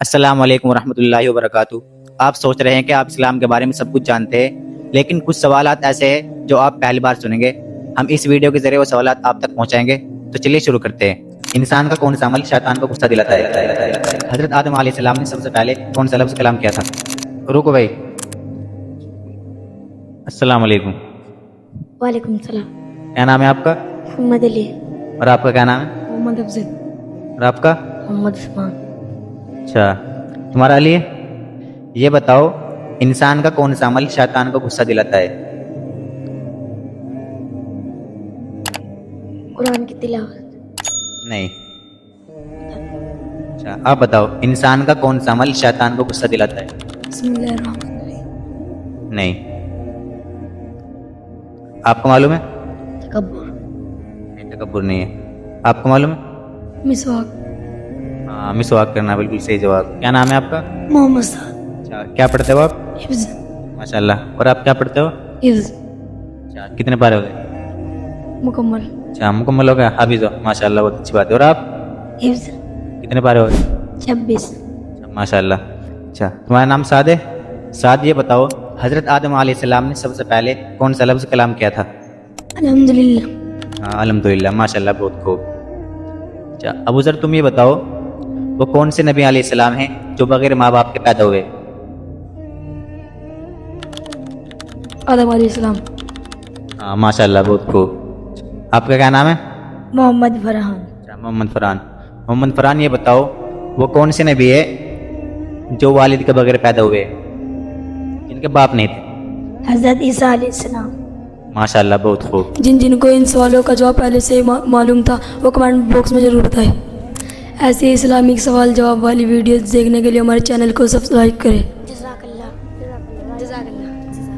السلام علیکم ورحمۃ اللہ وبرکاتہ۔ آپ سوچ رہے ہیں کہ آپ اسلام کے بارے میں سب کچھ جانتے ہیں، لیکن کچھ سوالات ایسے ہیں جو آپ پہلی بار سنیں گے۔ ہم اس ویڈیو کے ذریعے وہ سوالات آپ تک پہنچائیں گے۔ تو چلیے شروع کرتے ہیں۔ انسان کا کون سا عمل شیطان کو غصہ دلاتا ہے؟ حضرت آدم علیہ السلام نے سب سے پہلے کون سا لفظ کلام کیا تھا؟ رکو بھائی، السلام علیکم، وعلیکم السلام۔ کیا نام ہے آپ کا؟ محمد علی، اور آپ کا کیا نام ہے؟ محمد افضل، اور آپ کا؟ محمد عثمان۔ اچھا، تمہارا علی ہے؟ یہ بتاؤ، انسان کا کون سا عمل شیطان کو غصہ دلاتا ہے؟ قرآن کی تلاوت۔ نہیں۔ اچھا، آپ بتاؤ، انسان کا کون سا عمل شیطان کو غصہ دلاتا ہے؟ بسم اللہ الرحمن الرحیم۔ نہیں۔ آپ کو معلوم ہے؟ تکبر، نہیں، تکبر نہیں ہے۔ آپ کو معلوم ہے؟ مسواک۔ ہاں، مسواک کرنا بالکل صحیح جواب۔ کیا نام ہے آپ کا؟ محمد سعد۔ اچھا، کیا پڑھتے ہو آپ؟ حفظ، ماشاء اللہ۔ اور آپ کیا پڑھتے ہو؟ حفظ اچھا، کتنے پارے ہو گئے؟ مکمل، اچھا، مکمل ہو گیا، حافظ ہو، ماشاء اللہ، بہت اچھی بات ہے۔ اور آپ حفظ کتنے پارے ہو گئے؟ 26۔ اچھا، ماشاء اللہ۔ اچھا، تمہارا نام سعد ہے؟ سعد، یہ بتاؤ، حضرت آدم علیہ السلام نے سب سے پہلے کون سا لفظ کلام کیا تھا؟ الحمدللہ۔ ہاں، الحمدللہ، ماشاء اللہ، بہت خوب۔ اچھا، ابو ذر، تم یہ بتاؤ، وہ کون سے نبی علیہ السلام ہیں جو بغیر ماں باپ کے پیدا ہوئے؟ آدم علیہ السلام۔ ہاں، ماشاء اللہ، بہت خوب۔ آپ کا کیا نام ہے؟ محمد فرحان۔ اچھا، محمد فرحان۔ محمد فرحان، یہ بتاؤ، وہ کون سے نبی ہے جو والد کے بغیر پیدا ہوئے، جن کے باپ نہیں تھے؟ حضرت عیسیٰ علیہ السلام۔ ماشاء اللہ، بہت خوب۔ جن کو ان سوالوں کا جواب پہلے سے معلوم تھا وہ کمنٹ باکس میں ضرور بتائیں۔ ایسے اسلامک سوال جواب والی ویڈیوز دیکھنے کے لیے ہمارے چینل کو سبسکرائب کریں۔ جزاک اللہ، جزاک اللہ، جزاک اللہ۔